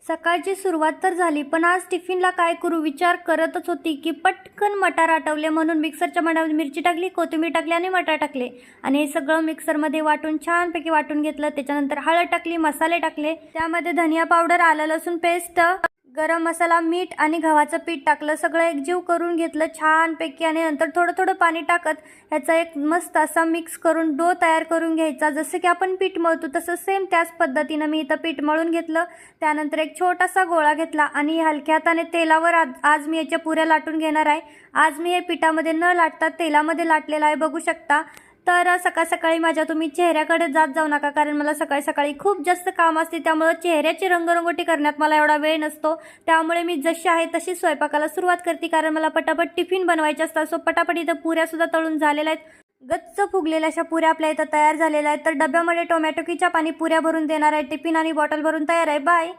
सकाळची सुरुवात तर झाली, पण आज टिफिनला काय करू विचार करतच होती की पटकन मटार आटवले, म्हणून मिक्सरच्या भांड्यामध्ये मिरची टाकली, कोथिंबीर टाकली आणि मटार टाकले आणि हे सगळं मिक्सरमध्ये वाटून छानपैकी वाटून घेतलं. त्याच्यानंतर हळद टाकली, मसाले टाकले, त्यामध्ये धनिया पावडर, आलं लसूण पेस्ट, गरम मसाला, मीठ आणि गव्हाचं पीठ टाकलं. सगळं एकजीव करून घेतलं छानपैकी आणि नंतर थोडं थोडं पाणी टाकत ह्याचा एक मस्त असा मिक्स करून डो तयार करून घ्यायचा. जसं की आपण पीठ मळतो तसं सेम त्याच पद्धतीनं मी इथं पीठ मळून घेतलं. त्यानंतर एक छोटासा गोळा घेतला आणि हलक्या हाताने तेलावर आज मी याच्या पुऱ्या लाटून घेणार आहे. आज मी हे पिठामध्ये न लाटता तेलामध्ये लाटलेलं आहे, बघू शकता. तर सकाळ सकाळी माझ्या तुम्ही चेहऱ्याकडे जात जाऊ नका, कारण मला सकाळी सकाळी खूप जास्त काम असते, त्यामुळे चेहऱ्याची रंगरंगोटी करण्यात मला एवढा वेळ नसतो. त्यामुळे मी जशी आहे तशी स्वयंपाकाला सुरुवात करते, कारण मला पटापट टिफिन बनवायचे असतात. सो पटापट इथं पुऱ्यासुद्धा तळून झालेल्या आहेत. गच्च फुगलेल्या अशा पुऱ्या आपल्या इथं तयार झालेल्या आहेत. तर डब्यामध्ये टोमॅटो किचप आणि पुऱ्या भरून देणार आहे. टिफिन आणि बॉटल भरून तयार आहे. बाय.